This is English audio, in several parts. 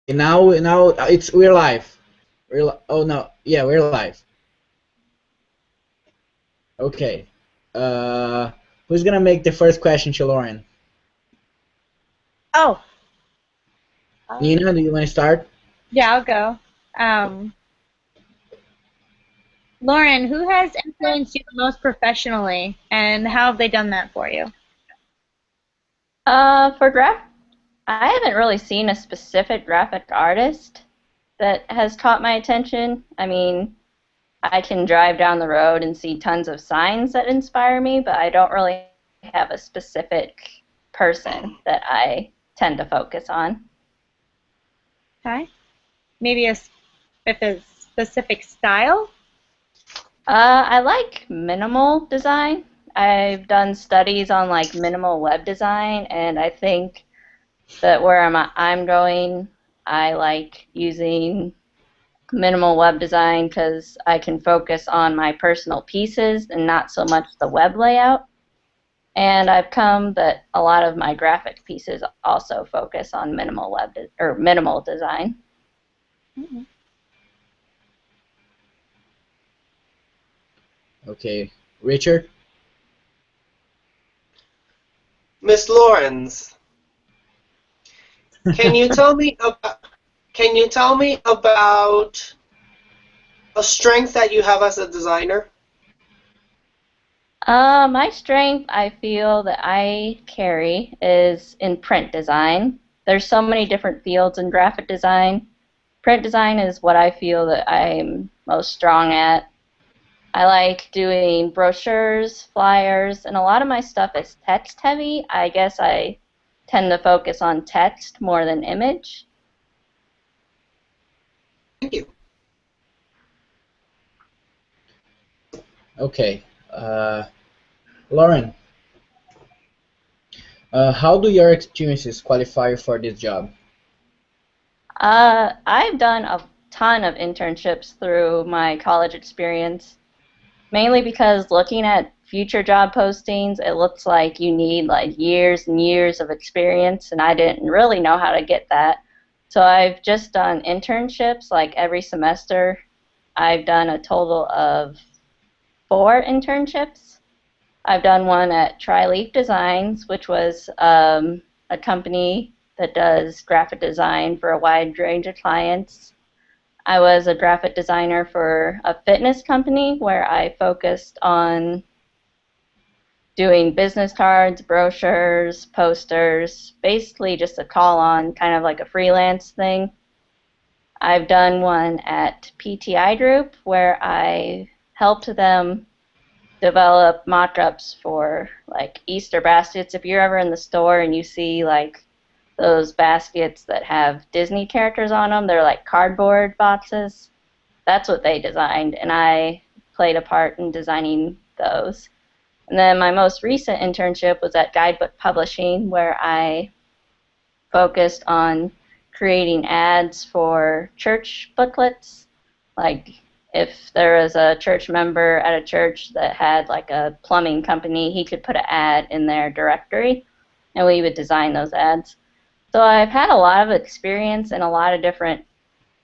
Now we're live. Oh no, yeah, we're live. Okay. Uh, who's gonna make the first question to Lauren? Oh, Nina, do you want to start? yeah, I'll go. Lauren, who has influenced you the most professionally, and how have they done that for you? For I haven't really seen a specific graphic artist that has caught my attention. I mean, I can drive down the road and see tons of signs that inspire me, but I don't really have a specific person that I tend to focus on. Okay. Maybe if a specific style? I like minimal design. I've done studies on like minimal web design, and I think that where I'm going, I like using minimal web design because I can focus on my personal pieces and not so much the web layout. And I've come that a lot of my graphic pieces also focus on minimal design. Mhm. Okay, Richard. Miss Lawrence, can you tell me about a strength that you have as a designer? My strength, I feel that I carry is in print design. There's so many different fields in graphic design. Print design is what I feel that I'm most strong at. I like doing brochures, flyers, and a lot of my stuff is text heavy. I guess I tend to focus on text more than image. Thank you. Okay. Lauren, how do your experiences qualify you for this job? I've done a ton of internships through my college experience, mainly because looking at future job postings, it looks like you need like years and years of experience, and I didn't really know how to get that. So I've just done internships like every semester. I've done a total of 4 internships. I've done one at Tri-Leaf Designs, which was a company that does graphic design for a wide range of clients. I was a graphic designer for a fitness company where I focused on doing business cards, brochures, posters, basically just a call on kind of like a freelance thing. I've done one at PTI Group where I helped them develop mock-ups for like Easter baskets. If you're ever in the store and you see like those baskets that have Disney characters on them, they're like cardboard boxes. That's what they designed, and I played a part in designing those. And then my most recent internship was at Guidebook Publishing, where I focused on creating ads for church booklets. Like if there was a church member at a church that had like a plumbing company, he could put an ad in their directory, and we would design those ads. So I've had a lot of experience in a lot of different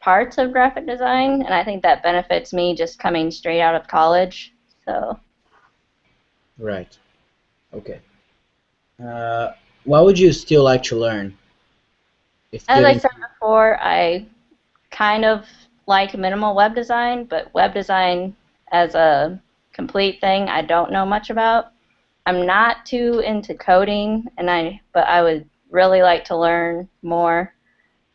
parts of graphic design, and I think that benefits me just coming straight out of college. So Right. Okay. Uh, what would you still like to learn if as I given? said before, I kind of like minimal web design, but web design as a complete thing, I don't know much about. I'm not too into coding, but I would really like to learn more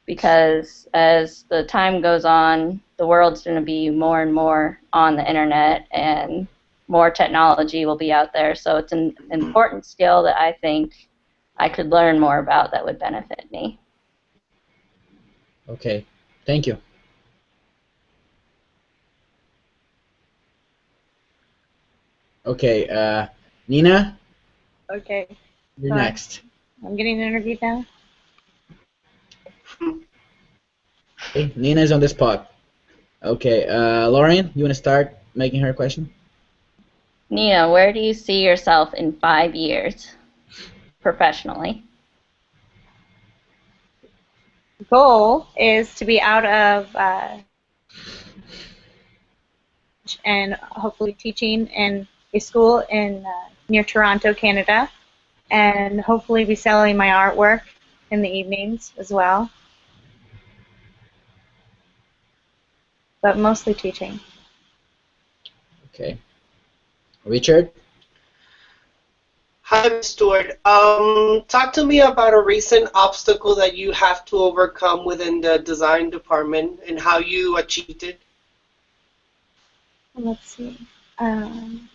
because as the time goes on, the world's going to be more and more on the internet and more technology will be out there. So it's an important skill that I think I could learn more about that would benefit me. Okay. Thank you. Okay. Nina, Okay. you're So next. I'm getting interviewed now. Okay. Nina's on the spot. Okay. Lauren, you want to start making her question? Nina, where do you see yourself in 5 years professionally? goal is to be out of and hopefully teaching in a school in near Toronto, Canada, and hopefully be selling my artwork in the evenings as well, but mostly teaching. Okay. Richard? Hi, Ms. Stewart. Talk to me about a recent obstacle that you have to overcome within the design department and how you achieved it. Let's see. I'm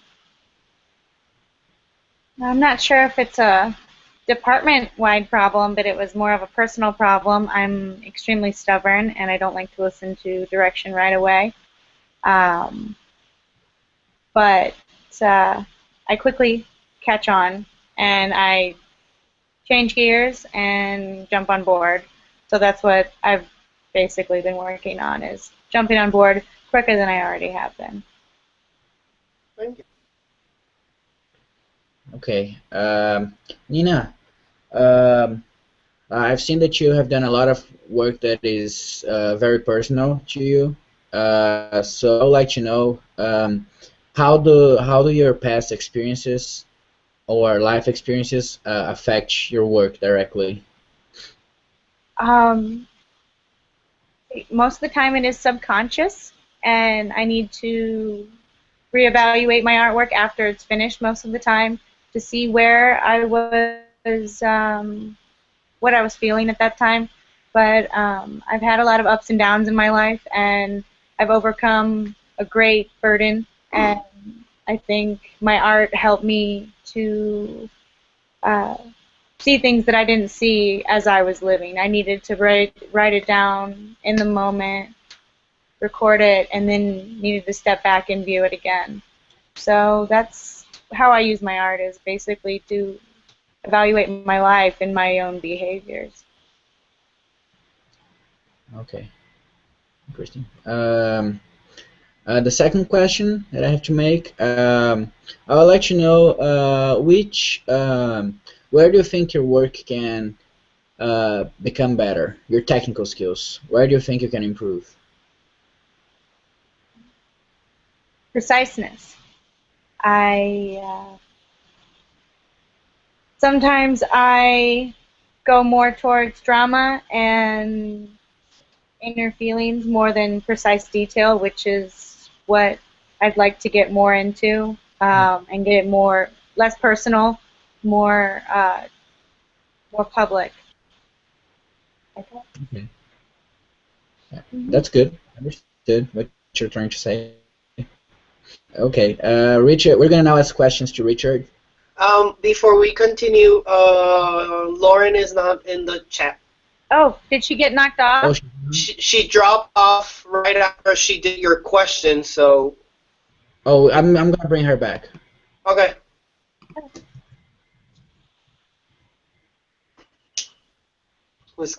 not sure if it's a department-wide problem, but it was more of a personal problem. I'm extremely stubborn, and I don't like to listen to direction right away. Um, but I quickly catch on, and I change gears and jump on board. So that's what I've basically been working on, is jumping on board quicker than I already have been. Thank you. Okay. Nina, um, I've seen that you have done a lot of work that is very personal to you. So I would like to know how do your past experiences or life experiences affect your work directly? Um, Most of the time it is subconscious, and I need to reevaluate my artwork after it's finished most of the time to see where I was, what I was feeling at that time. But I've had a lot of ups and downs in my life, and I've overcome a great burden, and I think my art helped me to uh, see things that I didn't see as I was living. I needed to write it down in the moment, record it, and then needed to step back and view it again. So that's how I use my art, is basically to evaluate my life and my own behaviors. Okay, interesting. The second question that I have to make, I would like to know where do you think your work can become better? Your technical skills. Where do you think you can improve? Preciseness. I sometimes I go more towards drama and inner feelings more than precise detail, which is what I'd like to get more into, and get it more less personal, more more public. Okay. Okay. Yeah, Mhm. that's good. Understood what you're trying to say. Okay, Richard, we're gonna now ask questions to Richard. Before we continue, Lauren is not in the chat. Oh, did she get knocked Oh, off? She dropped off right after she did your question, so oh, I'm gonna bring her back. okay. Was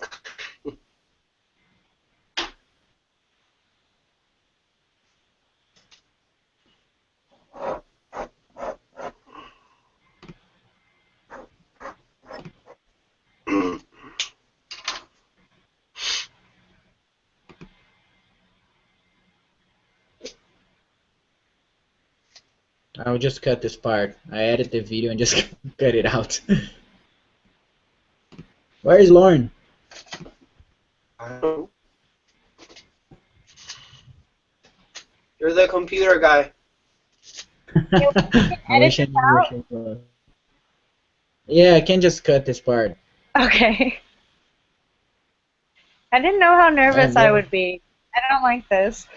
I'll just cut this part. I edit the video and just cut it out. Where is Lauren? I don't know. You're the computer guy. Yeah, we can I edit wish I this knew where out. she was. Yeah, I can just cut this part. Okay. I didn't know how nervous I There. would be. I don't like this.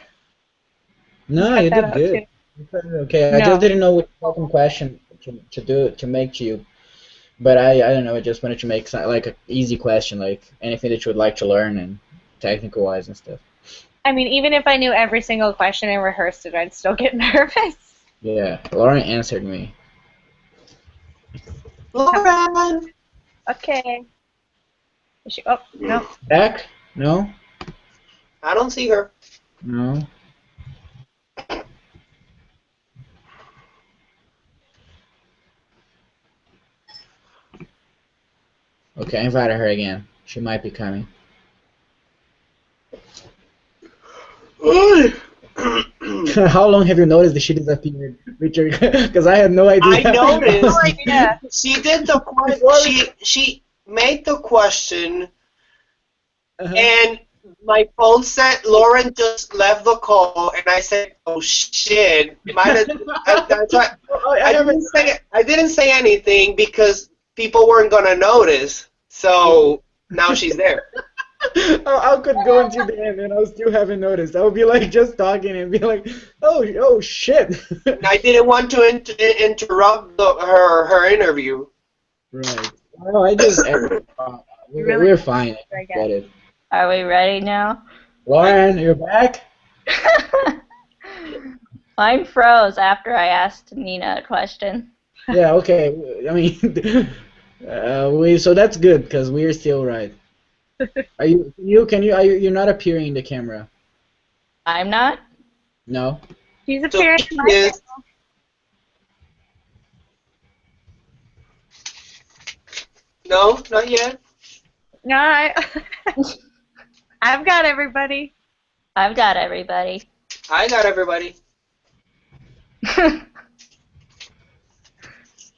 No, Cut you that did out good. too. You did okay. I just No. didn't know which second question to make to you. But I don't know. I just wanted to make like an easy question, like anything that you would like to learn and technical wise and stuff. I mean, even if I knew every single question and rehearsed it, I'd still get nervous. Yeah, Lauren answered me. Lauren! Okay. Is she, oh, no. Back? No, I don't see her. no. Okay, I invited her again. She might be coming. How long have you noticed that she disappeared, Richard? Because I had no idea. I noticed. Yeah. She did the she made the question, Uh-huh. and my phone said Lauren just left the call, and I said, "Oh shit!" That's why I didn't say anything because people weren't gonna notice. So now she's there. I could go until the end and I still haven't noticed. I would be like just talking and be like, oh shit. I didn't want to interrupt her interview. Right. Well, I just we're fine. I guess. Get it. Are we ready now? Lauren, you're back. Mine froze after I asked Nina a question. Yeah. Okay. I mean, so that's good because we're still right. Are you're not appearing in the camera? I'm not? No. She's So appearing she in my is- No, not yet. No, I've got everybody. I've got everybody. I got everybody.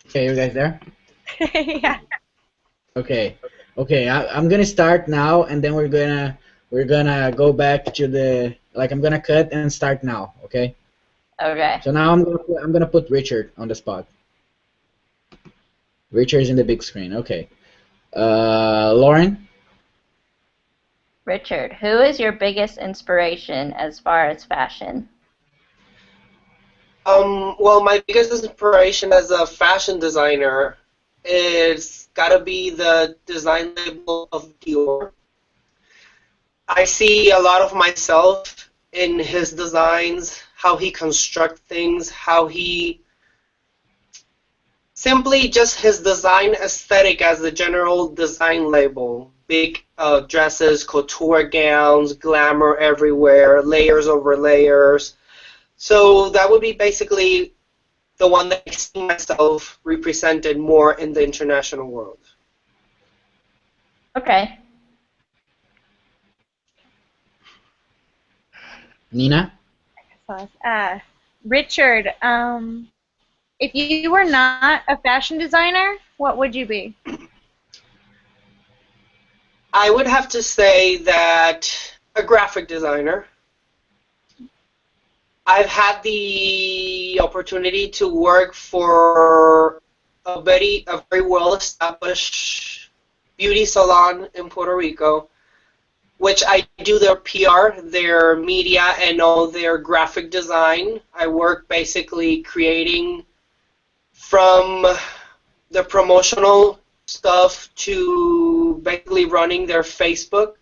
Okay, you guys there? Yeah. Okay. Okay. I'm gonna start now, and then we're gonna go back to the I'm gonna cut and start now. Okay. Okay. So now I'm gonna put Richard on the spot. Richard's in the big screen. Okay. Lauren. Richard, who is your biggest inspiration as far as fashion? Well, my biggest inspiration as a fashion designer is gotta be the design label of Dior. I see a lot of myself in his designs, how he constructs things, how he simply just his design aesthetic as the general design label. Big dresses, couture gowns, glamour everywhere, layers over layers. So that would be basically the one that I see myself represented more in the international world. Okay. Nina. Richard, if you were not a fashion designer, what would you be? I would have to say that a graphic designer. I've had the opportunity to work for a very well-established beauty salon in Puerto Rico, which I do their PR, their media, and all their graphic design. I work basically creating from the promotional stuff to basically running their Facebook.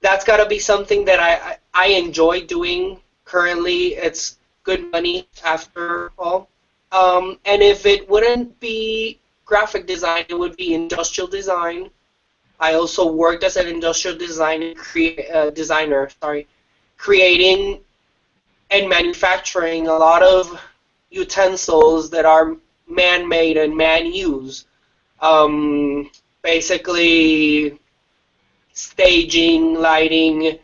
That's got to be something that I enjoy doing currently. It's good money after all. And if it wouldn't be graphic design, it would be industrial design. I also worked as an industrial designer, creating and manufacturing a lot of utensils that are man-made and man-used. Basically, staging, lighting,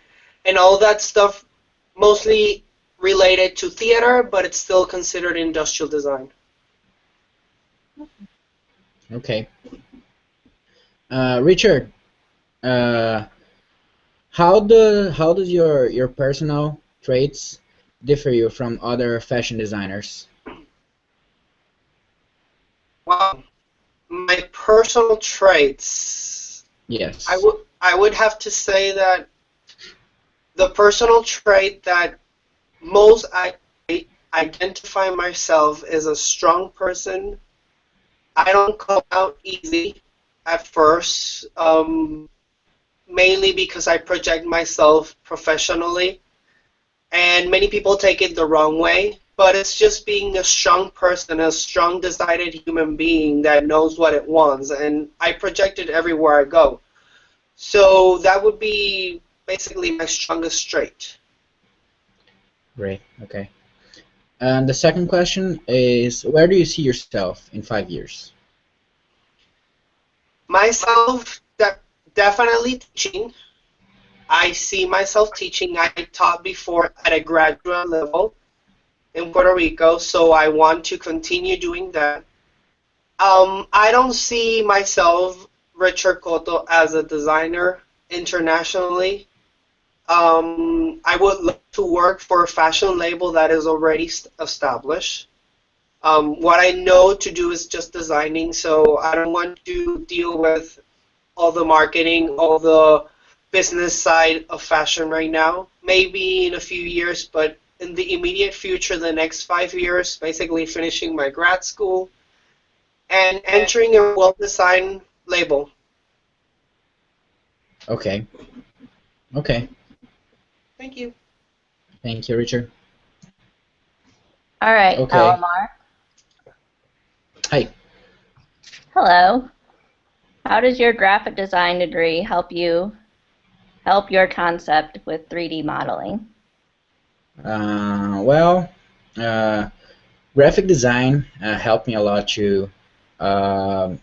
and all that stuff, mostly related to theater, but it's still considered industrial design. Okay. Richard. How does your personal traits differ you from other fashion designers? Wow. My personal traits. Yes. I would have to say that the personal trait that most I identify myself as a strong person. I don't come out easy at first, mainly because I project myself professionally, and many people take it the wrong way. But it's just being a strong person, a strong, decided human being that knows what it wants, and I project it everywhere I go. So that would be basically my strongest trait. Great. Okay. And the second question is, where do you see yourself in 5 years? Myself, definitely teaching. I see myself teaching. I taught before at a graduate level in Puerto Rico, so I want to continue doing that. I don't see myself, Richard Cotto, as a designer internationally. I would love to work for a fashion label that is already established. What I know to do is just designing, so I don't want to deal with all the marketing, all the business side of fashion right now. Maybe in a few years, but in the immediate future, the next 5 years, basically finishing my grad school and entering a well-designed label. Okay. Okay. Thank you. Thank you, Richard. All right, Okay. Alamar. Hi. Hello. How does your graphic design degree help your concept with 3D modeling? Well, graphic design helped me a lot to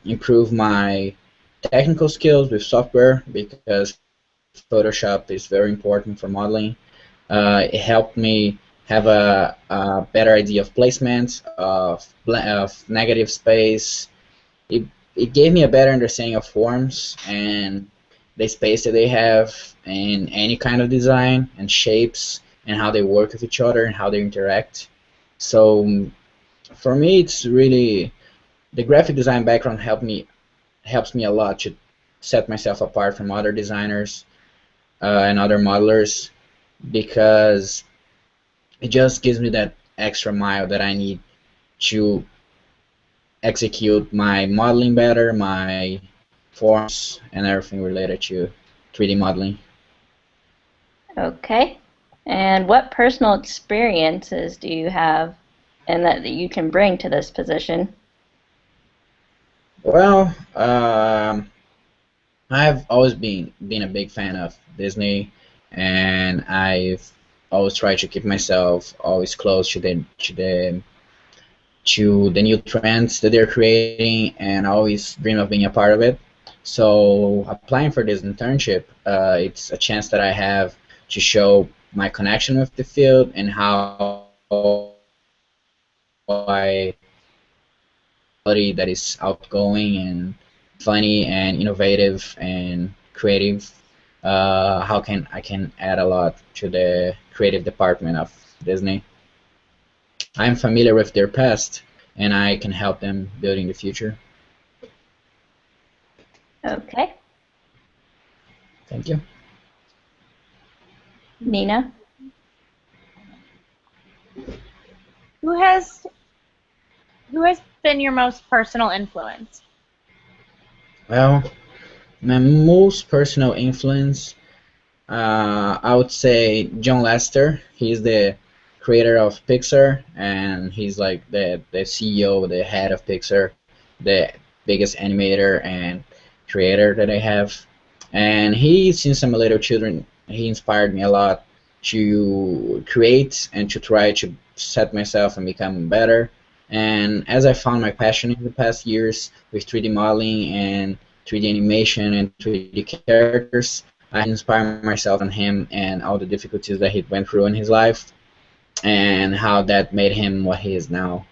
improve my technical skills with software because Photoshop is very important for modeling. It helped me have a better idea of placement, of negative space. It, it gave me a better understanding of forms and the space that they have in any kind of design and shapes and how they work with each other and how they interact. So for me, it's really the graphic design background helps me a lot to set myself apart from other designers and other modelers because it just gives me that extra mile that I need to execute my modeling better, my forms, and everything related to 3D modeling. Okay. And what personal experiences do you have and that you can bring to this position? Well, I've always been a big fan of Disney, and I've always tried to keep myself always close to the new trends that they're creating, and I always dream of being a part of it. So applying for this internship, it's a chance that I have to show my connection with the field and how I that is outgoing and funny and innovative and creative. How can I can add a lot to the creative department of Disney. I'm familiar with their past, and I can help them building the future. Okay. Thank you. Nina? Who has been your most personal influence? Well, my most personal influence, I would say John Lasseter. He's the creator of Pixar, and he's like the CEO, the head of Pixar, the biggest animator and creator that I have. And he, since I'm a little children, he inspired me a lot to create and to try to set myself and become better. And as I found my passion in the past years with 3D modeling and 3D animation and 3D characters, I inspire myself on him and all the difficulties that he went through in his life and how that made him what he is now.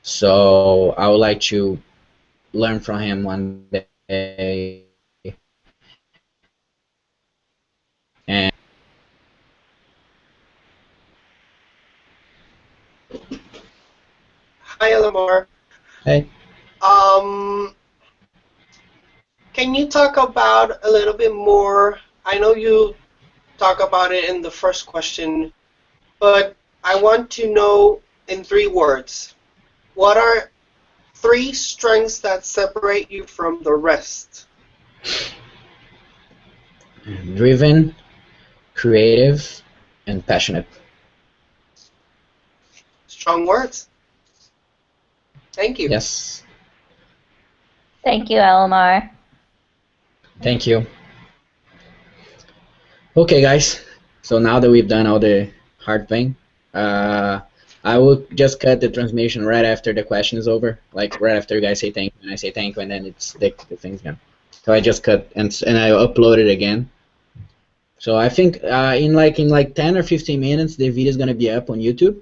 So I would like to learn from him one day. And Hi, Lamar. hey, Um, can you talk about a little bit more? I know you talk about it in the first question, but I want to know in 3 words. What are 3 strengths that separate you from the rest? driven, creative, and passionate. Strong words. Thank you. Yes, Thank you, Alamar. thank you. Okay, guys. So now that we've done all the hard thing, uh, I will just cut the transmission right after the question is over. Like right after you guys say thank you, and I say thank you, and then the thing's gone. So I just cut and I upload it again. So I think in like 10 or 15 minutes the video is gonna be up on YouTube.